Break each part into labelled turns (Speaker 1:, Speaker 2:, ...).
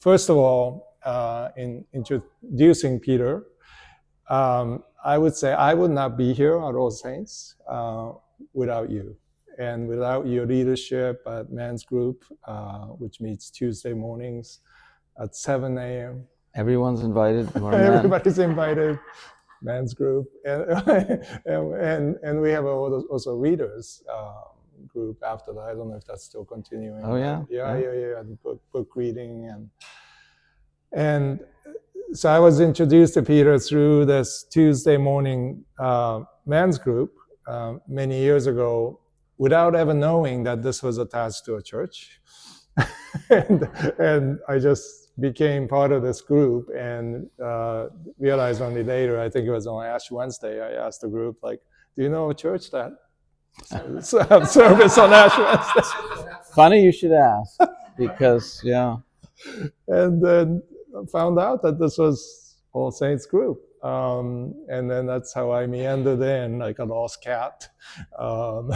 Speaker 1: first of all, in introducing Peter, I would say I would not be here at All Saints without you. And without your leadership at Men's Group, which meets Tuesday mornings at 7 a.m.
Speaker 2: Everyone's invited.
Speaker 1: Everybody's invited. Men's Group, and we have also readers group after that. I don't know if that's still continuing.
Speaker 2: Oh yeah,
Speaker 1: yeah. Book reading and so I was introduced to Peter through this Tuesday morning men's group many years ago, without ever knowing that this was attached to a church, and I just became part of this group and realized only later, I think it was on Ash Wednesday, I asked the group, like, do you know a church that have service on Ash Wednesday?
Speaker 2: Funny you should ask, because, yeah.
Speaker 1: And then found out that this was All Saints group. And then that's how I meandered in like a lost cat on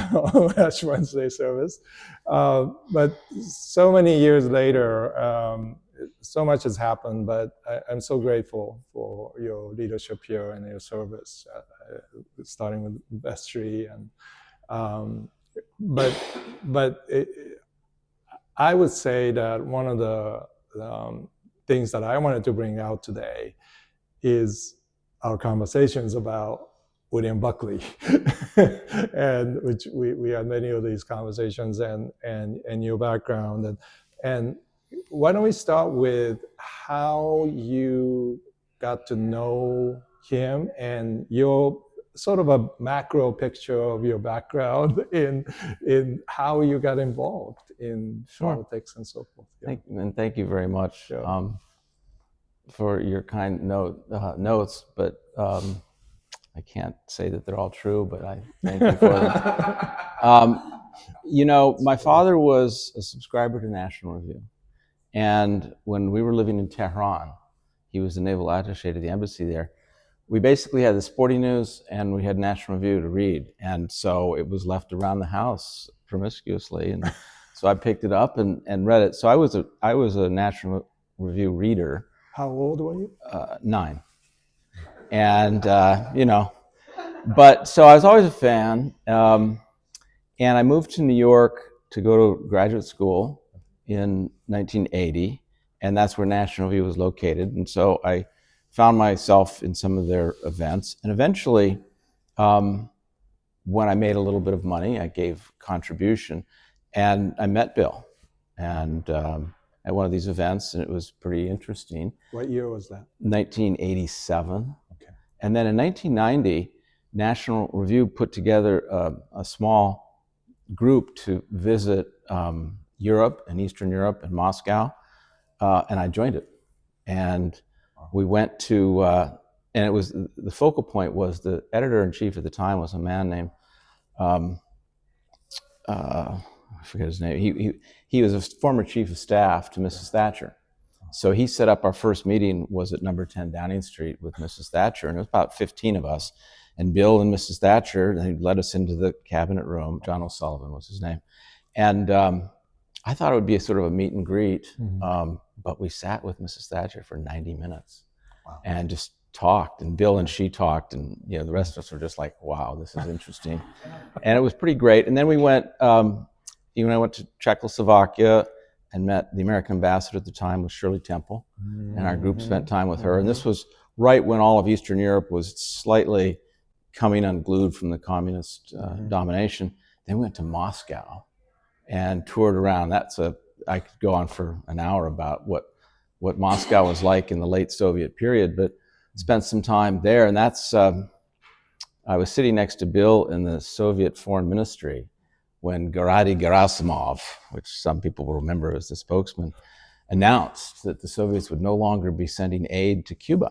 Speaker 1: Ash Wednesday service. But so many years later, so much has happened, but I'm so grateful for your leadership here and your service, starting with vestry. And I would say that one of the things that I wanted to bring out today is our conversations about William Buckley, and which we had many of these conversations, and your background, and why don't we start with how you got to know him and your sort of a macro picture of your background in how you got involved in politics and so forth.
Speaker 2: Yeah. Thank you very much for your kind notes, but I can't say that they're all true, but I thank you for them. You know, my father was a subscriber to National Review. And when we were living in Tehran, he was the naval attaché to the embassy there. We basically had the sporting news and we had National Review to read. And so it was left around the house promiscuously. And so I picked it up and read it. So I was a National Review reader.
Speaker 1: How old were you?
Speaker 2: 9. And, you know, but so I was always a fan. And I moved to New York to go to graduate school in 1980, and that's where National Review was located. And so I found myself in some of their events. And eventually, when I made a little bit of money, I gave contribution, and I met Bill and at one of these events, and it was pretty interesting.
Speaker 1: What year was that?
Speaker 2: 1987.
Speaker 1: Okay.
Speaker 2: And then in 1990, National Review put together a small group to visit Europe and Eastern Europe and Moscow, and I joined it. And we went to, and it was, the focal point was the editor-in-chief at the time was a man named, I forget his name. He was a former chief of staff to Mrs. Thatcher. So he set up our first meeting was at number 10 Downing Street with Mrs. Thatcher, and it was about 15 of us. And Bill and Mrs. Thatcher, they led us into the cabinet room. John O'Sullivan was his name. And I thought it would be a sort of a meet and greet, but we sat with Mrs. Thatcher for 90 minutes and just talked, and Bill and she talked, and you know the rest of us were just like, wow, this is interesting. And it was pretty great. And then we went, even I went to Czechoslovakia and met the American ambassador at the time was Shirley Temple, and our group spent time with her. And this was right when all of Eastern Europe was slightly coming unglued from the communist domination. Then we went to Moscow and toured around. I could go on for an hour about what Moscow was like in the late Soviet period, but spent some time there. And that's, I was sitting next to Bill in the Soviet Foreign Ministry when Gennady Gerasimov, which some people will remember as the spokesman, announced that the Soviets would no longer be sending aid to Cuba.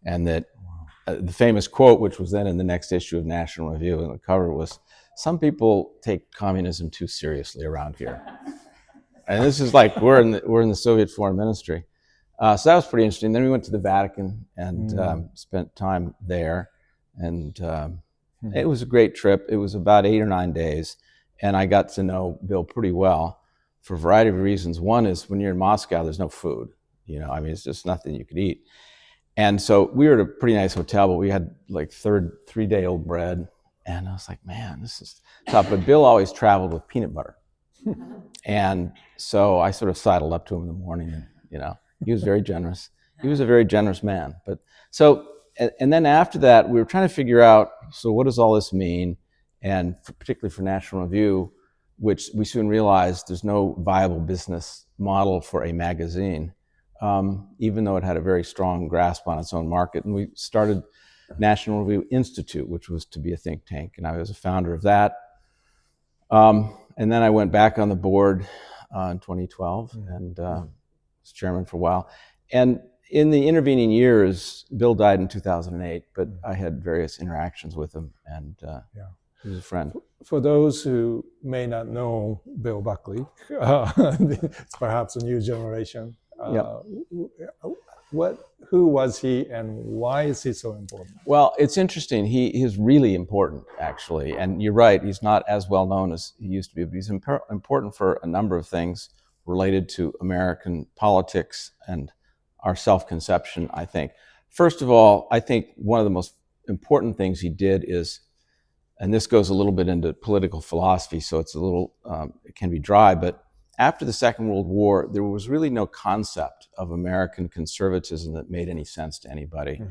Speaker 2: And that the famous quote, which was then in the next issue of National Review, and the cover was, "Some people take communism too seriously around here." And this is like, we're in the Soviet Foreign Ministry. So that was pretty interesting. Then we went to the Vatican and spent time there. And it was a great trip. It was about 8 or 9 days. And I got to know Bill pretty well for a variety of reasons. One is when you're in Moscow, there's no food. You know, I mean, it's just nothing you could eat. And so we were at a pretty nice hotel, but we had like 3-day-old bread. And I was like, man, this is tough. But Bill always traveled with peanut butter. And so I sort of sidled up to him in the morning, and, you know, he was very generous. He was a very generous man. But so, and then after that, we were trying to figure out, so what does all this mean? And particularly for National Review, which we soon realized there's no viable business model for a magazine, even though it had a very strong grasp on its own market. And we started National Review Institute, which was to be a think tank, and I was a founder of that. And then I went back on the board in 2012 and was chairman for a while. And in the intervening years, Bill died in 2008, but I had various interactions with him, and he was a friend.
Speaker 1: For those who may not know Bill Buckley, it's perhaps a new generation. Who was he, and why is he so important?
Speaker 2: Well, it's interesting. He is really important, actually. And you're right, he's not as well known as he used to be, but he's important for a number of things related to American politics and our self-conception, I think. First of all, I think one of the most important things he did is, and this goes a little bit into political philosophy, so it's a little, it can be dry, but after the Second World War, there was really no concept of American conservatism that made any sense to anybody.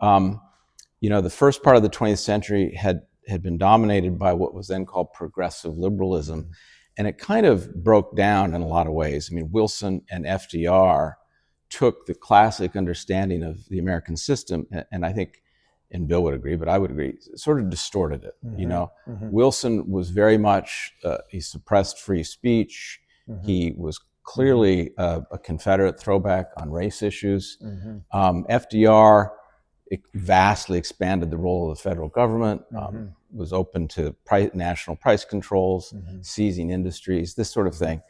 Speaker 2: You know, the first part of the 20th century had been dominated by what was then called progressive liberalism, and it kind of broke down in a lot of ways. I mean, Wilson and FDR took the classic understanding of the American system, and I think, and Bill would agree, but I would agree, sort of distorted it. You know, Wilson was very much, he suppressed free speech. He was clearly a Confederate throwback on race issues. FDR vastly expanded the role of the federal government, was open to national price controls, seizing industries, this sort of thing.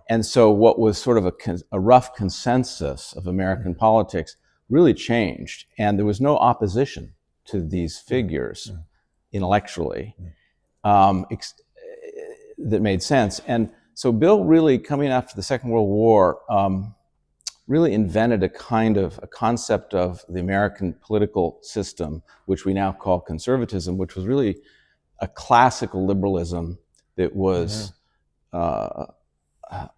Speaker 2: And so what was sort of a rough consensus of American politics really changed, and there was no opposition to these figures intellectually that made sense. And so Bill really, coming after the Second World War, really invented a concept of the American political system, which we now call conservatism, which was really a classical liberalism that was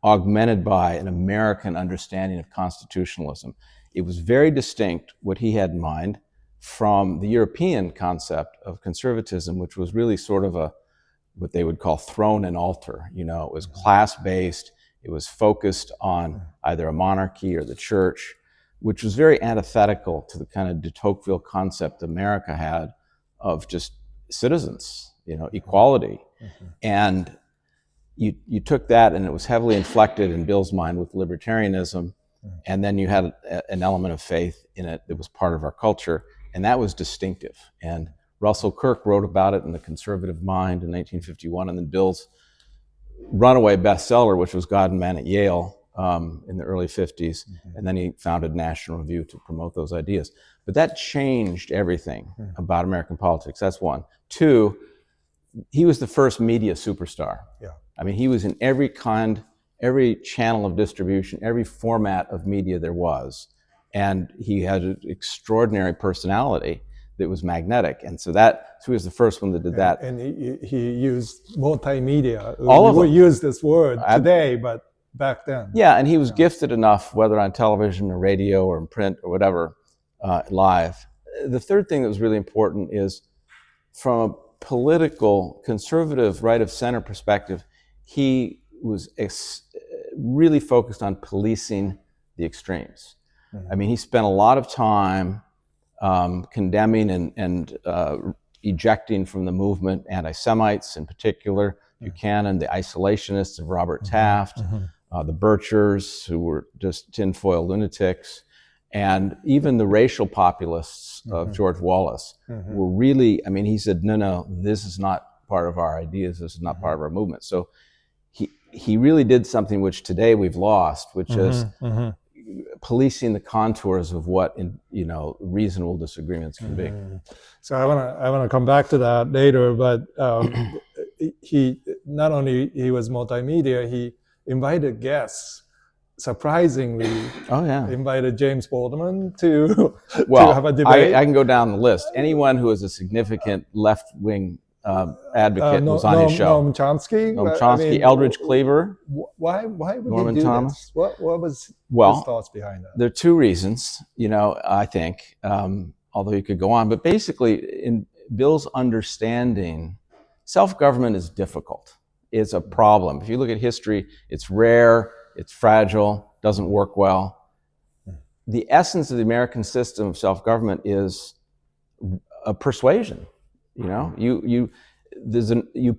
Speaker 2: augmented by an American understanding of constitutionalism. It was very distinct, what he had in mind, from the European concept of conservatism, which was really sort of what they would call throne and altar. You know, it was class-based. It was focused on either a monarchy or the church, which was very antithetical to the kind of de Tocqueville concept America had of just citizens, you know, equality. And you took that, and it was heavily inflected in Bill's mind with libertarianism, and then you had an element of faith in it that was part of our culture, and that was distinctive. And Russell Kirk wrote about it in The Conservative Mind in 1951, and then Bill's runaway bestseller, which was God and Man at Yale, in the early 50s, and then he founded National Review to promote those ideas. But that changed everything about American politics. That's one. Two, he was the first media superstar. I mean, he was in every channel of distribution, every format of media there was, and he had an extraordinary personality that was magnetic, and so he was the first one that did that.
Speaker 1: And he used multimedia.
Speaker 2: All of them.
Speaker 1: We use this word today, but back then.
Speaker 2: Yeah, and he was gifted enough, whether on television or radio or in print or whatever, live. The third thing that was really important is, from a political, conservative, right-of-center perspective, he was really focused on policing the extremes. I mean, he spent a lot of time condemning and ejecting from the movement anti-Semites, in particular, Buchanan, the isolationists of Robert Taft, the Birchers, who were just tinfoil lunatics, and even the racial populists of George Wallace were really, I mean, he said, no, this is not part of our ideas, this is not part of our movement. So he really did something which today we've lost, which is policing the contours of what reasonable disagreements can be.
Speaker 1: So I want to come back to that later, but he not only he was multimedia, he invited guests surprisingly
Speaker 2: Oh yeah.
Speaker 1: invited James Baldwin to
Speaker 2: Well,
Speaker 1: have a debate.
Speaker 2: I can go down the list. Anyone who is a significant left-wing advocate was on his show.
Speaker 1: Noam Chomsky.
Speaker 2: Noam Chomsky, Eldridge Cleaver,
Speaker 1: Why would
Speaker 2: Norman
Speaker 1: he do
Speaker 2: Thomas.
Speaker 1: this? What was his
Speaker 2: Well,
Speaker 1: thoughts behind that?
Speaker 2: there are two reasons, I think, although you could go on. But basically, in Bill's understanding, self-government is difficult. It's a problem. If you look at history, it's rare, it's fragile, doesn't work well. The essence of the American system of self-government is a persuasion. You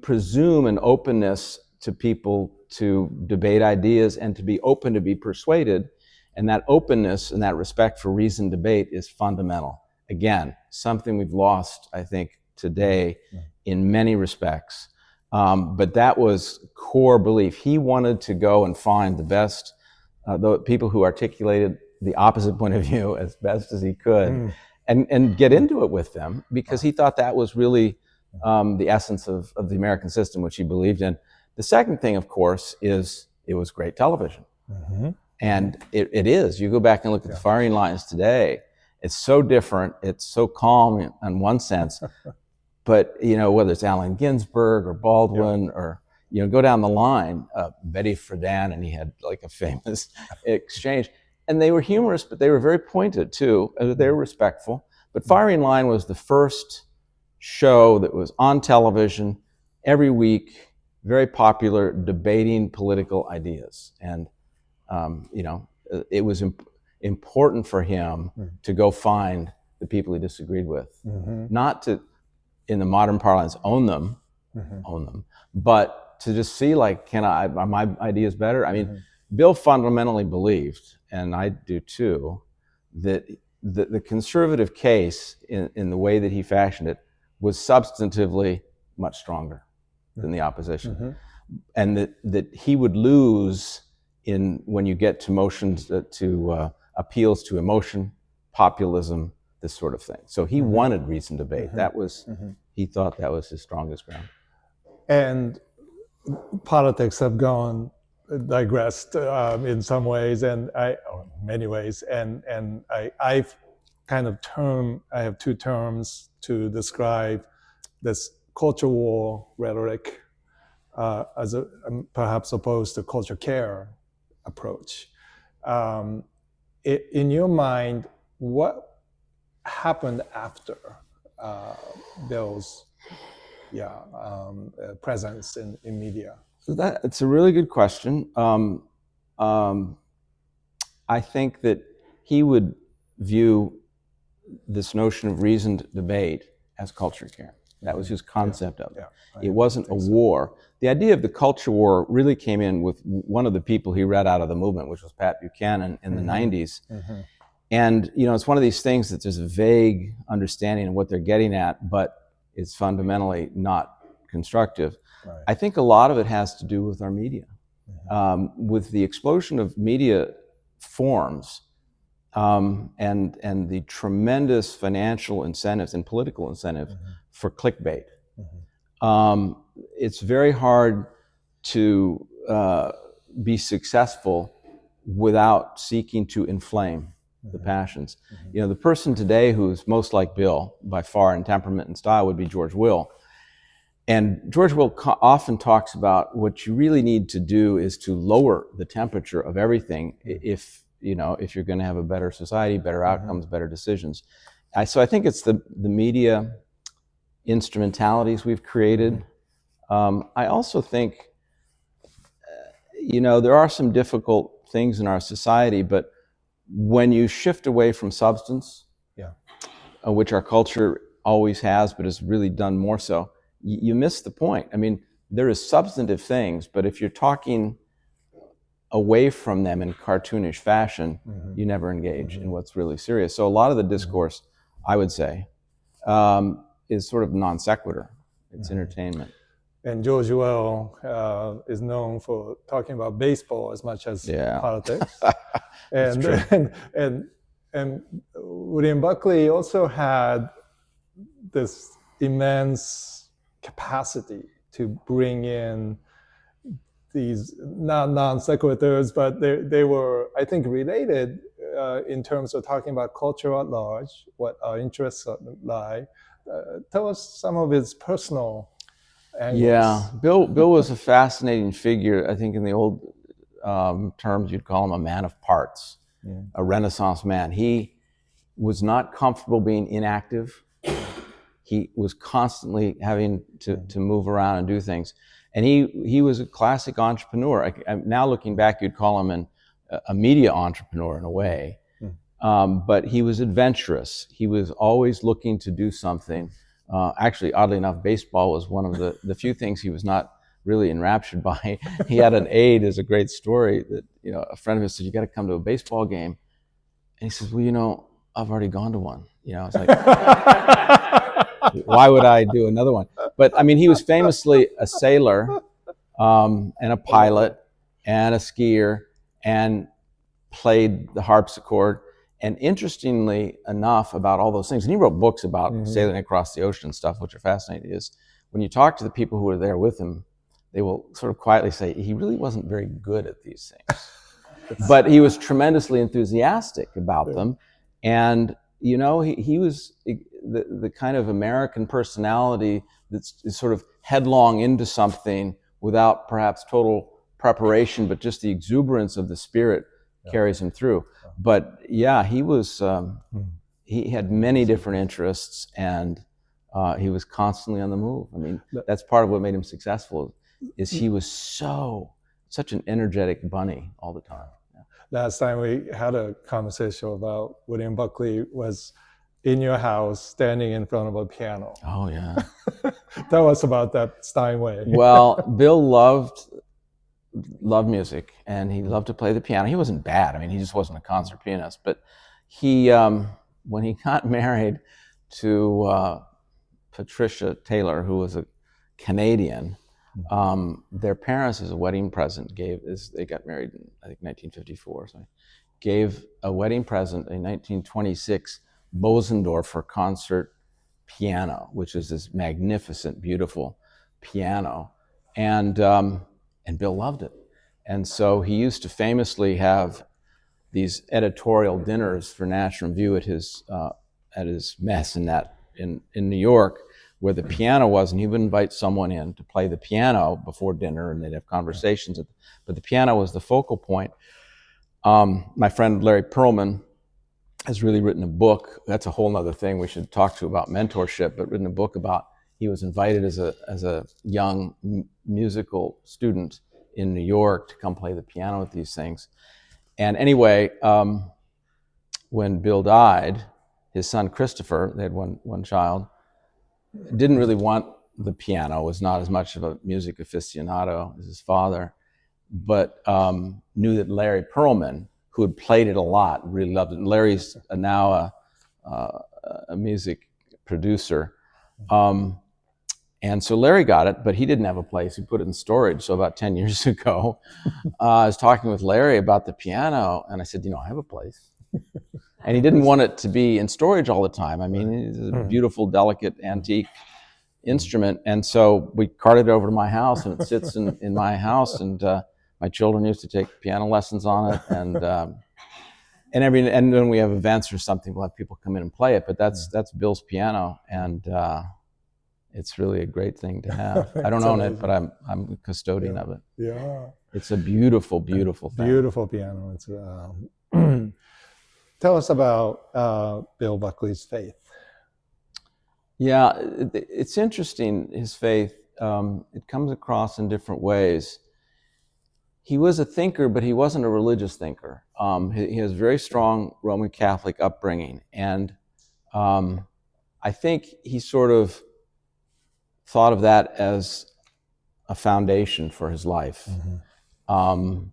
Speaker 2: presume an openness to people to debate ideas and to be open to be persuaded, and that openness and that respect for reasoned debate is fundamental. Again, something we've lost, I think, today in many respects. But that was core belief. He wanted to go and find the best, the people who articulated the opposite point of view as best as he could, and get into it with them, because he thought that was really the essence of the American system, which he believed in. The second thing, of course, is it was great television. And it is. You go back and look at the firing lines today, it's so different, it's so calm in one sense, but whether it's Allen Ginsberg or Baldwin or go down the line, Betty Friedan, and he had like a famous exchange. And they were humorous, but they were very pointed too. They were respectful. But Firing Line was the first show that was on television every week, very popular, debating political ideas. And, it was important for him to go find the people he disagreed with. Not to, in the modern parlance, own them, but to just see, like, are my ideas better? I mean, Bill fundamentally believed, and I do too, that the conservative case in the way that he fashioned it was substantively much stronger than the opposition. And that he would lose when you get to motions, to appeals to emotion, populism, this sort of thing. So he wanted reasoned debate. That was, he thought that was his strongest ground.
Speaker 1: And politics have digressed in some ways, and many ways, and I've kind of I have two terms to describe this culture war rhetoric as perhaps opposed to culture care approach. In your mind, what happened after Bill's presence in media?
Speaker 2: So it's a really good question. I think that he would view this notion of reasoned debate as culture care. That was his concept of it. It wasn't a war. The idea of the culture war really came in with one of the people he read out of the movement, which was Pat Buchanan in the 90s. And, it's one of these things that there's a vague understanding of what they're getting at, but it's fundamentally not constructive. I think a lot of it has to do with our media. With the explosion of media forms and the tremendous financial incentives and political incentive for clickbait, it's very hard to be successful without seeking to inflame the passions. The person today who's most like Bill by far in temperament and style would be George Will. And George Will often talks about what you really need to do is to lower the temperature of everything if you're going to have a better society, better outcomes, better decisions. So I think it's the media instrumentalities we've created. I also think, there are some difficult things in our society, but when you shift away from substance, which our culture always has, but has really done more so, you miss the point. I mean, there is substantive things, but if you're talking away from them in cartoonish fashion, you never engage in what's really serious. So a lot of the discourse, I would say, is sort of non sequitur. It's entertainment.
Speaker 1: And George Will is known for talking about baseball as much as politics. And William Buckley also had this immense capacity to bring in these not non sequiturs, but they were, I think, related in terms of talking about culture at large, what our interests lie. Tell us some of his personal angles.
Speaker 2: Yeah, Bill was a fascinating figure. I think in the old terms, you'd call him a man of parts, a Renaissance man. He was not comfortable being inactive. He was constantly having to move around and do things. And he was a classic entrepreneur. I'm now looking back, you'd call him a media entrepreneur in a way. But he was adventurous. He was always looking to do something. Actually, oddly enough, baseball was one of the few things he was not really enraptured by. He had an aide, is a great story, that a friend of his said, "You got to come to a baseball game." And he says, "Well, I've already gone to one." It's like, why would I do another one? But I mean, he was famously a sailor and a pilot and a skier and played the harpsichord. And interestingly enough, about all those things, and he wrote books about sailing across the ocean and stuff, which are fascinating, is when you talk to the people who were there with him, they will sort of quietly say, he really wasn't very good at these things. But he was tremendously enthusiastic about them. And, he was the kind of American personality that's sort of headlong into something without perhaps total preparation, but just the exuberance of the spirit carries him through. But yeah, he was, he had many different interests, and he was constantly on the move. I mean, that's part of what made him successful, is he was such an energetic bunny all the time.
Speaker 1: Last time we had a conversation about William Buckley was in your house, standing in front of a piano.
Speaker 2: Oh, yeah.
Speaker 1: Tell us about that Steinway.
Speaker 2: Well, Bill loved music, and he loved to play the piano. He wasn't bad. I mean, he just wasn't a concert pianist. But he, when he got married to Patricia Taylor, who was a Canadian, their parents, as a wedding present, they got married in, I think, 1954. So gave a wedding present, a 1926 Bosendorfer concert piano, which is this magnificent, beautiful piano. And Bill loved it. And so he used to famously have these editorial dinners for National Review at his mess in New York, where the piano was, and he would invite someone in to play the piano before dinner, and they'd have conversations. But the piano was the focal point. My friend Larry Perlman has really written a book. That's a whole other thing we should talk to about mentorship, but written a book about, he was invited as a young musical student in New York to come play the piano at these things. And anyway, when Bill died, his son Christopher, they had one child, didn't really want the piano, was not as much of a music aficionado as his father, but knew that Larry Perlman, who had played it a lot, really loved it. And Larry's now a music producer. And so Larry got it, but he didn't have a place. He put it in storage. So about 10 years ago, I was talking with Larry about the piano, and I said, I have a place. And he didn't want it to be in storage all the time. I mean, it's a beautiful, delicate, antique instrument. And so we carted it over to my house, and it sits in my house. And my children used to take piano lessons on it. And when we have events or something, we'll have people come in and play it. But that's Bill's piano, and it's really a great thing to have. I don't own it, but I'm a custodian of it.
Speaker 1: Yeah.
Speaker 2: It's a beautiful, beautiful thing.
Speaker 1: Beautiful piano. It's tell us about Bill Buckley's faith.
Speaker 2: Yeah, it's interesting, his faith. It comes across in different ways. He was a thinker, but he wasn't a religious thinker. He has very strong Roman Catholic upbringing. And I think he sort of thought of that as a foundation for his life. And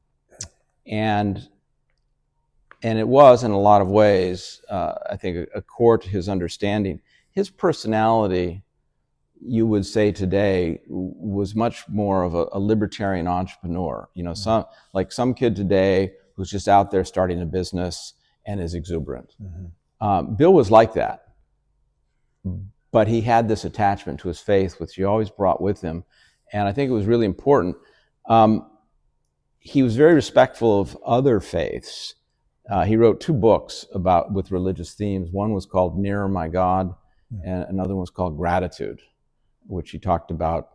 Speaker 2: it was, in a lot of ways, I think, a core to his understanding. His personality, you would say today, was much more of a libertarian entrepreneur. Some kid today who's just out there starting a business and is exuberant. Bill was like that. But he had this attachment to his faith, which he always brought with him. And I think it was really important. he was very respectful of other faiths. He wrote 2 books with religious themes. One was called Nearer My God, and another one was called Gratitude, which he talked about,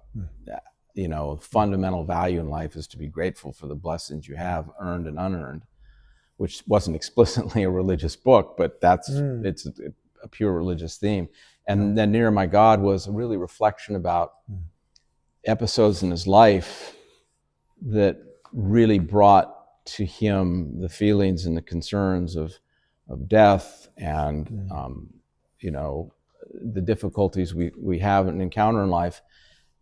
Speaker 2: fundamental value in life is to be grateful for the blessings you have, earned and unearned, which wasn't explicitly a religious book, but it's a pure religious theme. And then Nearer My God was a really reflection about episodes in his life that really brought to him the feelings and the concerns of death and the difficulties we have and encounter in life,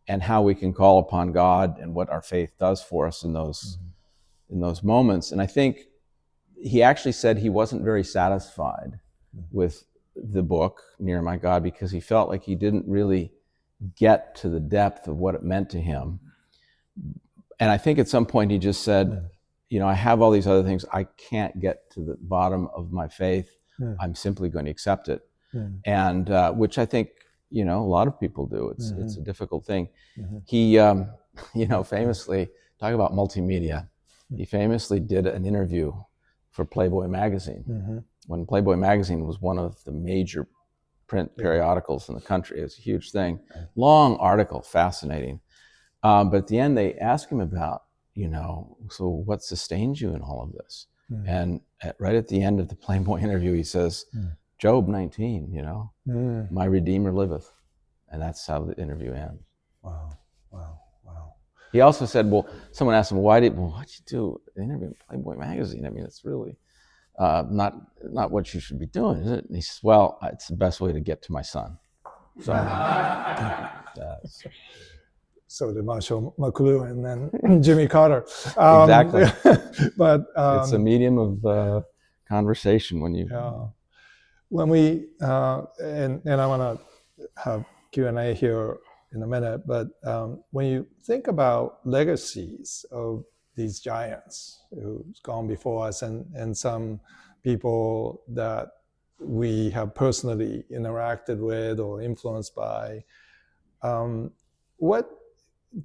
Speaker 2: and how we can call upon God and what our faith does for us in those moments. And I think he actually said he wasn't very satisfied with the book Near My God because he felt like he didn't really get to the depth of what it meant to him. And I think at some point he just said, I have all these other things. I can't get to the bottom of my faith. I'm simply going to accept it. And which I think, a lot of people do. It's a difficult thing. He, famously, talk about multimedia. He famously did an interview for Playboy magazine. When Playboy magazine was one of the major print periodicals in the country. It was a huge thing. Long article, fascinating. But at the end, they asked him about, so what sustains you in all of this? And right at the end of the Playboy interview, he says, Job 19, my Redeemer liveth. And that's how the interview ends.
Speaker 1: Wow.
Speaker 2: He also said, someone asked him, why'd you do an interview in Playboy magazine? I mean, it's really not what you should be doing, is it? And he says, it's the best way to get to my son. So,
Speaker 1: so did Marshall McLuhan and then Jimmy Carter.
Speaker 2: Exactly.
Speaker 1: But
Speaker 2: it's a medium of conversation when you...
Speaker 1: When we, and I want to have Q&A here in a minute, but when you think about legacies of these giants who's gone before us and some people that we have personally interacted with or influenced by, what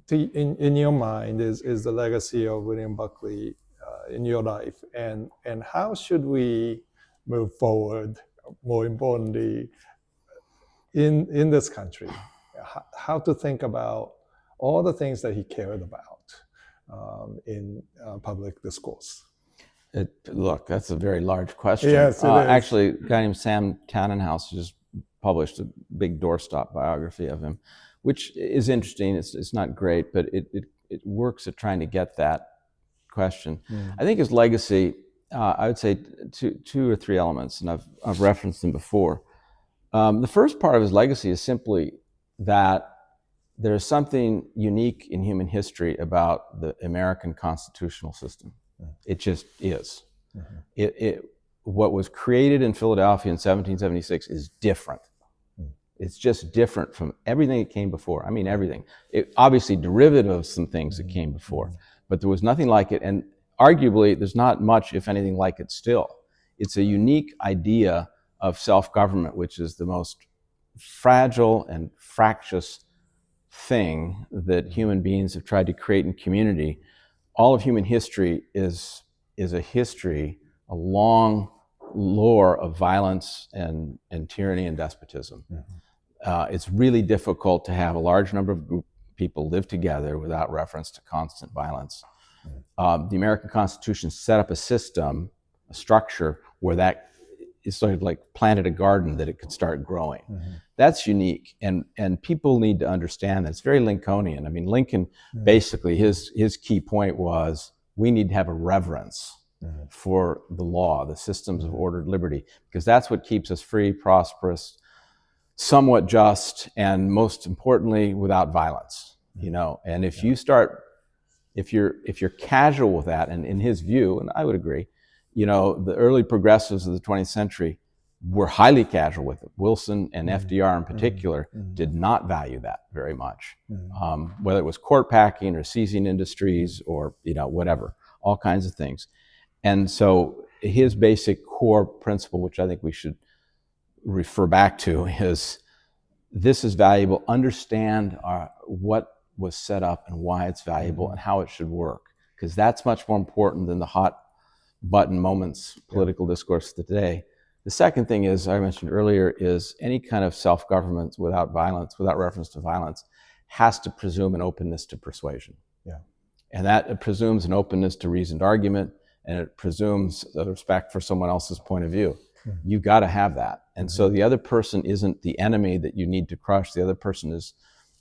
Speaker 1: in your mind is the legacy of William Buckley in your life, and how should we move forward, more importantly, in this country, how to think about all the things that he cared about in public discourse?
Speaker 2: Look, that's a very large question.
Speaker 1: Yes, it is.
Speaker 2: Actually, a guy named Sam Tannenhouse just published a big doorstop biography of him, which is interesting. It's not great, but it works at trying to get that question. I think his legacy, I would say two or three elements, and I've referenced them before. The first part of his legacy is simply that there's something unique in human history about the American constitutional system. It just is. What was created in Philadelphia in 1776 is different. It's just different from everything that came before. I mean, everything. Obviously derivative of some things that came before, but there was nothing like it. And arguably, there's not much, if anything, like it still. It's a unique idea of self-government, which is the most fragile and fractious thing that human beings have tried to create in community. All of human history is a history, a long lore of violence and tyranny and despotism. It's really difficult to have a large number of people live together without reference to constant violence. The American Constitution set up a system, a structure, where that is sort of like planted a garden that it could start growing. That's unique, and people need to understand that. It's very Lincolnian. I mean, Lincoln, basically, his key point was, we need to have a reverence for the law, the systems of ordered liberty, because that's what keeps us free, prosperous, somewhat just, and most importantly, without violence. And if you start, if you're casual with that, and in his view, and I would agree, the early progressives of the 20th century were highly casual with it. Wilson and FDR in particular did not value that very much, whether it was court packing or seizing industries or whatever, all kinds of things. And so his basic core principle, which I think we should refer back to, is this is valuable. Understand what was set up and why it's valuable and how it should work. because that's much more important than the hot button moments political discourse today. The second thing is, I mentioned earlier, is any kind of self-government without violence, without reference to violence, has to presume an openness to persuasion.
Speaker 1: Yeah.
Speaker 2: And that it presumes an openness to reasoned argument, and it presumes a respect for someone else's point of view.
Speaker 1: Mm-hmm.
Speaker 2: You got to have that. And so the other person isn't the enemy that you need to crush. The other person is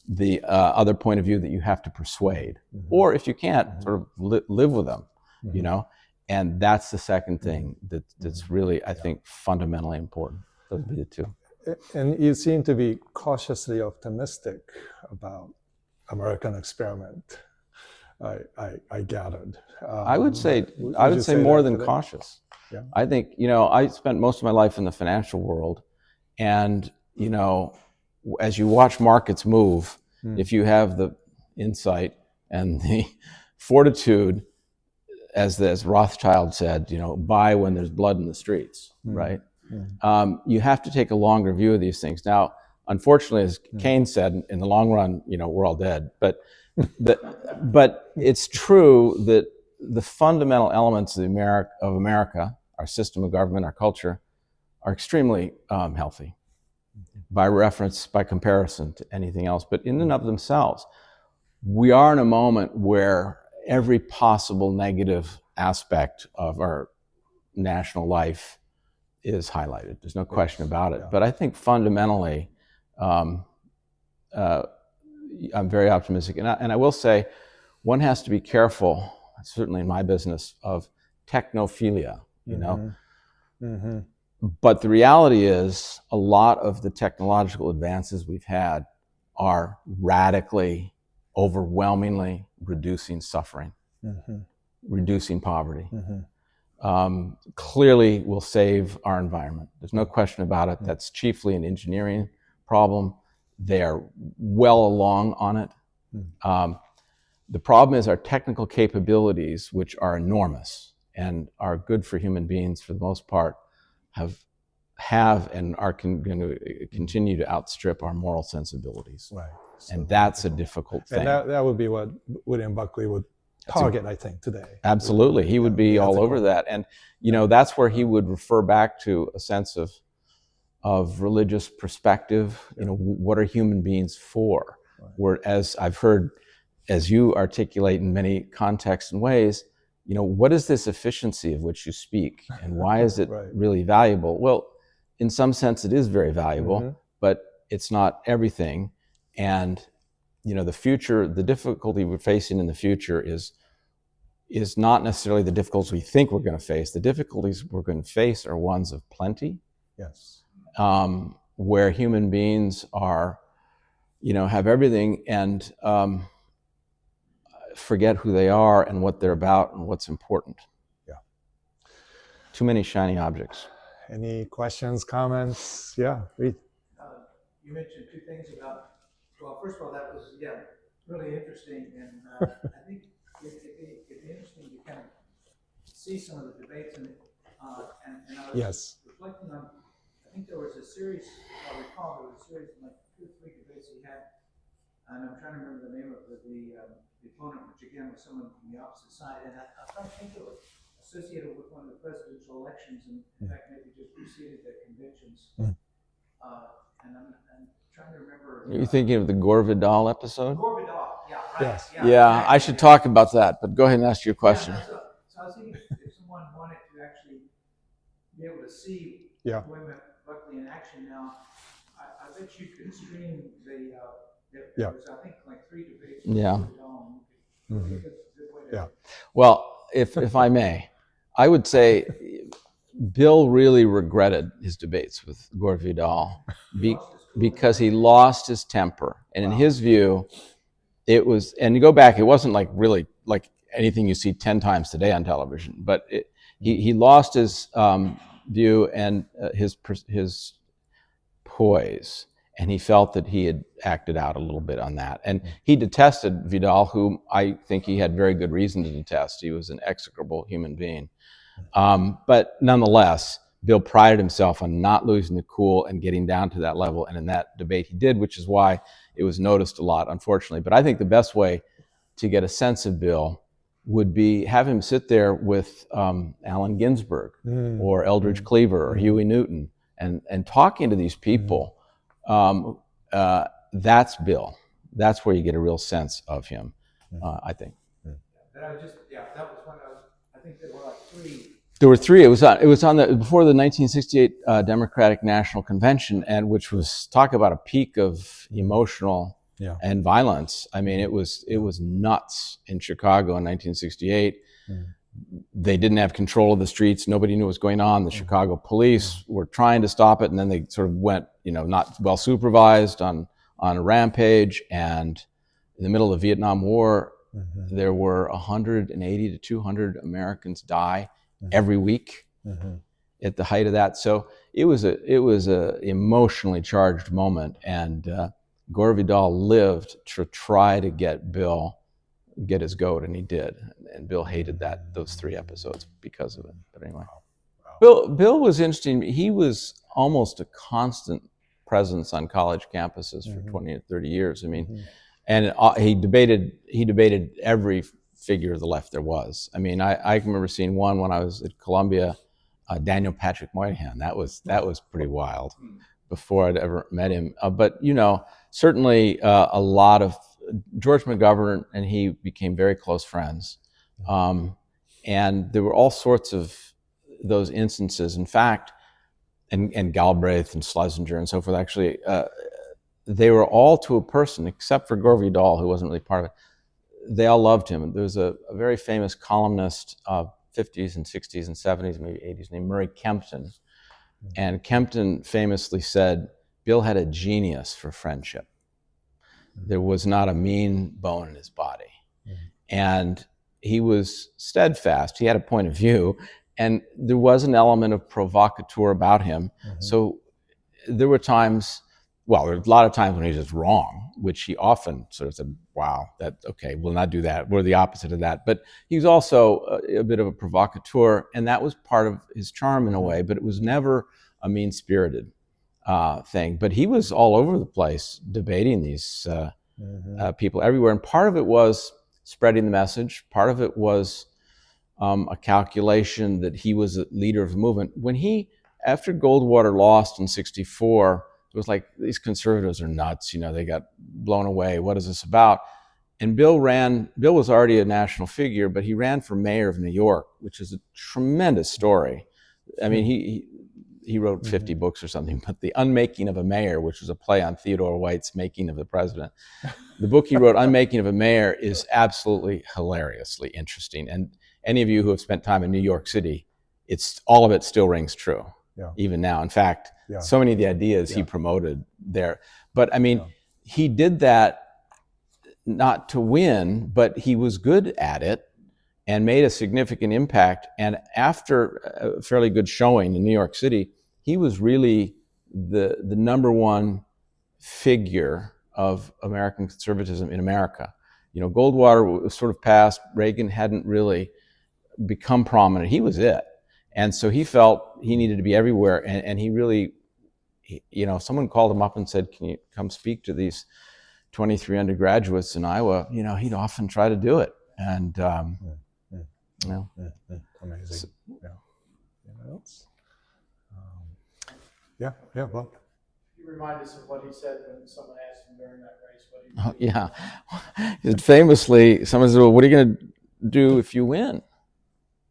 Speaker 2: the other point of view that you have to persuade. Or if you can't, sort of live with them, you know? And that's the second thing that's really, I think, fundamentally important. Those would be the two.
Speaker 1: And you seem to be cautiously optimistic about American experiment. I gathered.
Speaker 2: I would say
Speaker 1: say
Speaker 2: more
Speaker 1: that
Speaker 2: than
Speaker 1: today?
Speaker 2: cautious.
Speaker 1: Yeah.
Speaker 2: I think, I spent most of my life in the financial world, and as you watch markets move, if you have the insight and the fortitude, as Rothschild said, buy when there's blood in the streets, right? You have to take a longer view of these things. Now, unfortunately, as Keynes said, in the long run, we're all dead. But it's true that the fundamental elements of America, our system of government, our culture, are extremely healthy by comparison to anything else. But in and of themselves, we are in a moment where every possible negative aspect of our national life is highlighted. There's no question about it. But I think fundamentally, I'm very optimistic. And I will say, one has to be careful, certainly in my business, of technophilia, But the reality is, a lot of the technological advances we've had are radically, overwhelmingly reducing suffering, reducing poverty. Clearly will save our environment. There's no question about it. That's chiefly an engineering problem. They are well along on it. The problem is our technical capabilities, which are enormous and are good for human beings for the most part, have and are going to continue to outstrip our moral sensibilities.
Speaker 1: Right. So
Speaker 2: and that's a difficult thing.
Speaker 1: And that would be what William Buckley would target, I think, today.
Speaker 2: Absolutely. He would be all over that. And, that's where he would refer back to a sense of religious perspective. What are human beings for?
Speaker 1: Right.
Speaker 2: Whereas I've heard, as you articulate in many contexts and ways, what is this efficiency of which you speak, and why is it really valuable? Well, in some sense, it is very valuable, but it's not everything. And, the future, the difficulty we're facing in the future is not necessarily the difficulties we think we're going to face. The difficulties we're going to face are ones of plenty.
Speaker 1: Yes.
Speaker 2: Where human beings are, have everything and forget who they are and what they're about and what's important.
Speaker 1: Yeah.
Speaker 2: Too many shiny objects.
Speaker 1: Any questions, comments? Yeah, read.
Speaker 3: You mentioned two things about, well, first of all, that was, really interesting. And I think it'd be interesting to kind of see some of the debates. And I was reflecting on, I think there was a series, I recall there was a series of like 2 or 3 debates he had. And I'm trying to remember the name of the opponent, which again was someone from the opposite side. And I thought, I think it was associated with one of the presidential elections, and in fact maybe just preceded the conventions. And I'm trying to remember.
Speaker 2: Are you thinking of the Gore Vidal episode?
Speaker 3: Gore Vidal, yeah, right.
Speaker 1: Yes.
Speaker 2: Yeah, I should talk about that, but go ahead and ask your question.
Speaker 3: So I was thinking if someone wanted to actually be able to see William Buckley in action now, I bet you could stream there was, I think, like 3 debates.
Speaker 2: Yeah.
Speaker 3: Good way to
Speaker 2: Well, if I may, I would say Bill really regretted his debates with Gore Vidal because he lost his temper. And in his view, it was, and you go back, it wasn't like really like anything you see 10 times today on television, but he lost his view and his poise. And he felt that he had acted out a little bit on that. And he detested Vidal, whom I think he had very good reason to detest. He was an execrable human being. But nonetheless, Bill prided himself on not losing the cool and getting down to that level. And in that debate he did, which is why it was noticed a lot, unfortunately. But I think the best way to get a sense of Bill would be have him sit there with Allen Ginsberg or Eldridge Cleaver or Huey Newton and talking to these people. That's Bill. That's where you get a real sense of him, I think.
Speaker 3: And I was just, that was one I think there were like three.
Speaker 2: There were three. It was on before the 1968 Democratic National Convention, and which was talk about a peak of emotional and violence. I mean, it was nuts in Chicago in 1968. They didn't have control of the streets. Nobody knew what was going on. The Chicago police were trying to stop it, and then they sort of went, not well supervised on a rampage. And in the middle of the Vietnam War, there were 180 to 200 Americans die every week at the height of that. So it was a emotionally charged moment, and Gore Vidal lived to try to get his goat, and he did. And Bill hated those three episodes because of it. But anyway, Bill was interesting. He was almost a constant presence on college campuses for 20 or 30 years. I mean, and he debated every figure of the left there was. I mean, I remember seeing one when I was at Columbia, Daniel Patrick Moynihan. That was pretty wild before I'd ever met him. But certainly a lot of George McGovern and he became very close friends. And there were all sorts of those instances. In fact, and Galbraith and Schlesinger and so forth, actually, they were all to a person, except for Gore Vidal, who wasn't really part of it. They all loved him. There was a very famous columnist of 50s and 60s and 70s, maybe 80s, named Murray Kempton. And Kempton famously said, Bill had a genius for friendship. There was not a mean bone in his body. And he was steadfast. He had a point of view. And there was an element of provocateur about him. So there were times, there were a lot of times when he was just wrong, which he often sort of said, wow, we'll not do that. We're the opposite of that. But he was also a bit of a provocateur, and that was part of his charm in a way, but it was never a mean-spirited thing. But he was all over the place debating these people everywhere. And part of it was spreading the message. Part of it was a calculation that he was a leader of the movement. After Goldwater lost in 1964, it was like, these conservatives are nuts, they got blown away. What is this about? And Bill was already a national figure, but he ran for mayor of New York, which is a tremendous story. I mean, he wrote 50 books or something, but The Unmaking of a Mayor, which was a play on Theodore White's Making of the President. The book he wrote, Unmaking of a Mayor, is absolutely hilariously interesting. And any of you who have spent time in New York City, all of it still rings true, even now. In fact, so many of the ideas he promoted there. But I mean, he did that not to win, but he was good at it and made a significant impact. And after a fairly good showing in New York City, he was really the number one figure of American conservatism in America. Goldwater was sort of past. Reagan hadn't really become prominent. He was it. And so he felt he needed to be everywhere. And he really, if someone called him up and said, can you come speak to these 23 undergraduates in Iowa, he'd often try to do it. And,
Speaker 1: amazing. Anyone else? Well.
Speaker 4: You remind us of what he said when someone asked him during that race what he
Speaker 2: Famously, someone said, well, what are you going to do if you win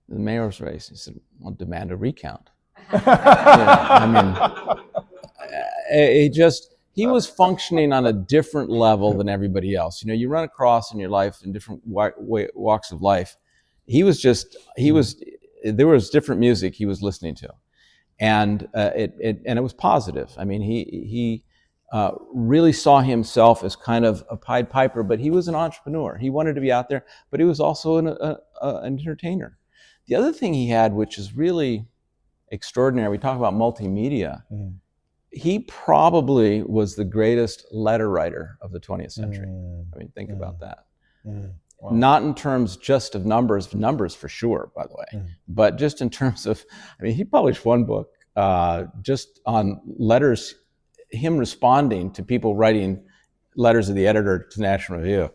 Speaker 2: the mayor's race? He said, I'll demand a recount. He was functioning on a different level than everybody else. You run across in your life in different walks of life. There was different music he was listening to. And it was positive. I mean, he really saw himself as kind of a Pied Piper, but he was an entrepreneur. He wanted to be out there, but he was also an entertainer. The other thing he had, which is really extraordinary, we talk about multimedia, he probably was the greatest letter writer of the 20th century. I mean, think about that. Wow. Not in terms just of numbers for sure, by the way, but just in terms of, he published one book just on letters, him responding to people writing letters of the editor to National Review.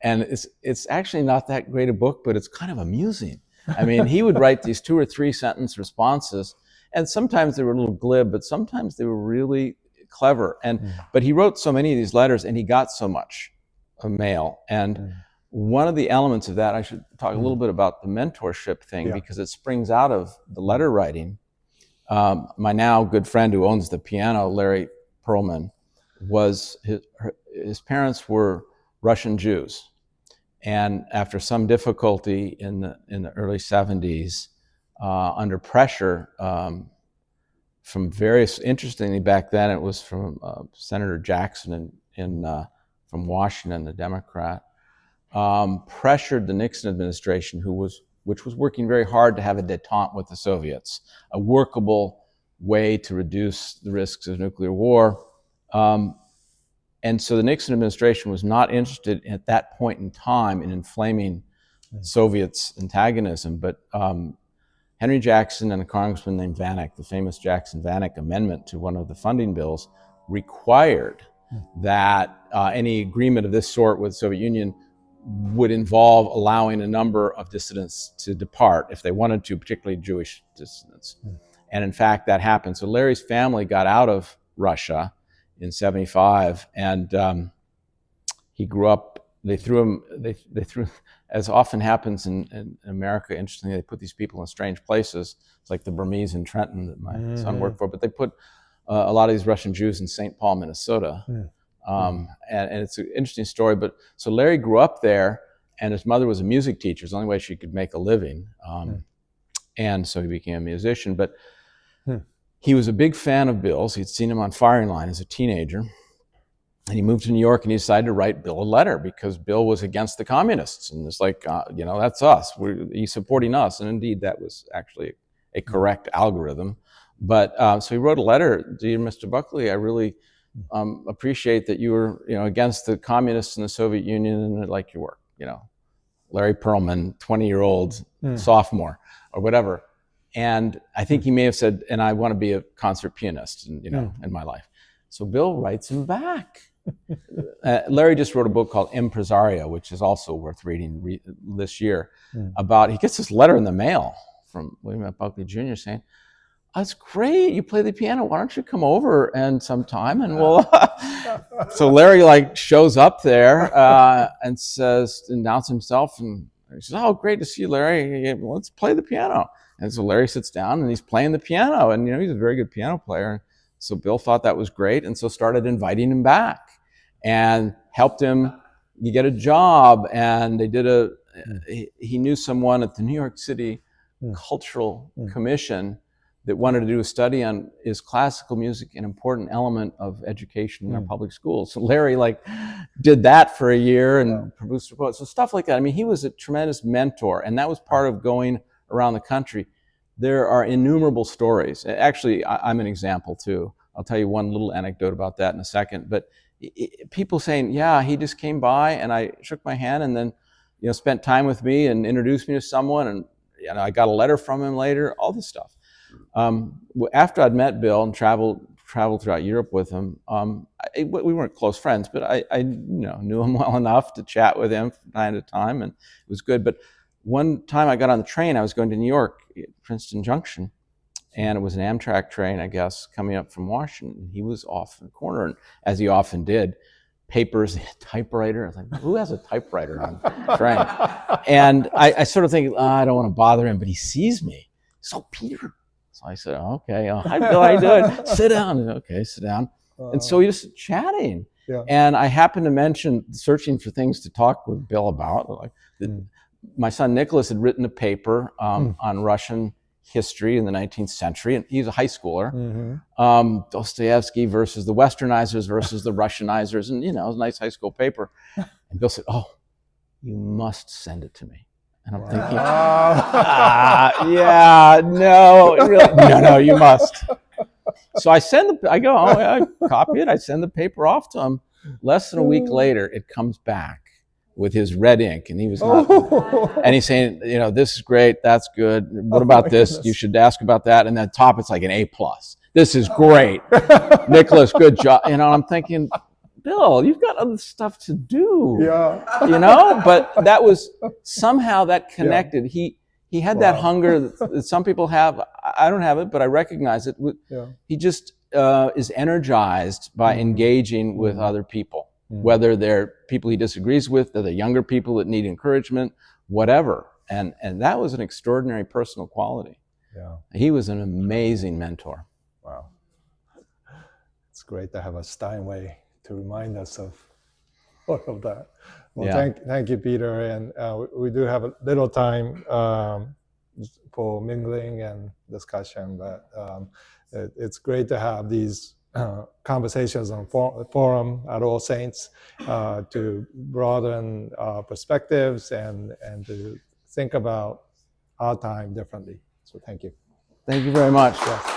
Speaker 2: And it's actually not that great a book, but it's kind of amusing. I mean, he would write these 2 or 3 sentence responses, and sometimes they were a little glib, but sometimes they were really clever. But he wrote so many of these letters, and he got so much mail. And one of the elements of that, I should talk a little bit about the mentorship thing, because it springs out of the letter writing. My now good friend who owns the piano, Larry Perlman, was his parents were Russian Jews. And after some difficulty in the early 70s, under pressure from various, interestingly back then it was from Senator Jackson from Washington, the Democrat, pressured the Nixon administration, which was working very hard to have a détente with the Soviets, a workable way to reduce the risks of nuclear war. And so the Nixon administration was not interested at that point in time in inflaming Soviets' antagonism, but Henry Jackson and a congressman named Vanik, the famous Jackson-Vanik amendment to one of the funding bills, required that any agreement of this sort with the Soviet Union would involve allowing a number of dissidents to depart if they wanted to, particularly Jewish dissidents. And in fact, that happened. So Larry's family got out of Russia in 75, and he grew up, they threw, as often happens in America, interestingly, they put these people in strange places. It's like the Burmese in Trenton that my son worked for, but they put a lot of these Russian Jews in St. Paul, Minnesota. And it's an interesting story, but so Larry grew up there, and his mother was a music teacher. It's the only way she could make a living. And so he became a musician, but he was a big fan of Bill's. He'd seen him on firing line as a teenager. And he moved to New York, and he decided to write Bill a letter because Bill was against the communists. And it's like, that's us. He's supporting us. And indeed, that was actually a correct algorithm. But so he wrote a letter, "Dear Mr. Buckley, I really appreciate that you were, against the communists in the Soviet Union, and I like your work. Larry Perlman, 20-year-old sophomore or whatever." And I think he may have said, "And I want to be a concert pianist, in my life." So Bill writes him back. Larry just wrote a book called Impresario, which is also worth reading this year. He gets this letter in the mail from William F. Buckley Jr. saying, "That's great. You play the piano. Why don't you come over and sometime and we'll." So Larry shows up there and announces himself, and he says, "Oh, great to see you, Larry. Let's play the piano." And so Larry sits down and he's playing the piano, and he's a very good piano player. So Bill thought that was great, and so started inviting him back and helped him get a job. And they did he knew someone at the New York City Cultural Commission that wanted to do a study on, is classical music an important element of education in our public schools? So Larry did that for a year and produced reports. So stuff like that. I mean, he was a tremendous mentor, and that was part of going around the country. There are innumerable stories. Actually, I'm an example too. I'll tell you one little anecdote about that in a second. But people saying, "Yeah, he just came by and I shook my hand and then, spent time with me and introduced me to someone, and I got a letter from him later." All this stuff. After I'd met Bill and traveled throughout Europe with him, we weren't close friends, but I knew him well enough to chat with him from time to time, and it was good. But one time I got on the train, I was going to New York, Princeton Junction, and it was an Amtrak train, I guess, coming up from Washington. He was off in the corner, and as he often did, papers, typewriter. I was like, who has a typewriter on the train? And I sort of think, I don't want to bother him, but he sees me. So, "Peter." So I said, "Okay, hi Bill, how you doing? Sit down." "Okay, sit down." And so we just chatting. And I happened to mention searching for things to talk with Bill about. My son Nicholas had written a paper on Russian history in the 19th century, and he's a high schooler. Dostoevsky versus the Westernizers versus the Russianizers, and it was a nice high school paper. And Bill said, "Oh, you must send it to me." And I'm thinking, no, you must. So I copy it. I send the paper off to him. Less than a week later, it comes back with his red ink, and he was not, and he's saying, "This is great. That's good. What about this? Goodness. You should ask about that." And at the top, it's like an A+. "This is great. Nicholas, good job." I'm thinking, Bill, you've got other stuff to do.
Speaker 1: Yeah.
Speaker 2: You know, but that was somehow that connected. He had that
Speaker 1: Wow.
Speaker 2: hunger that some people have. I don't have it, but I recognize it.
Speaker 1: Yeah.
Speaker 2: He just is energized by engaging with other people, whether they're people he disagrees with, they're the younger people that need encouragement, whatever. And that was an extraordinary personal quality.
Speaker 1: Yeah.
Speaker 2: He was an amazing mentor.
Speaker 1: Wow. It's great to have a Steinway to remind us of all of that. Well,
Speaker 2: Yeah.
Speaker 1: thank you, Peter. And we do have a little time for mingling and discussion, but it's great to have these conversations on forum at All Saints to broaden perspectives and to think about our time differently. So thank you.
Speaker 2: Thank you very much.
Speaker 1: Yes.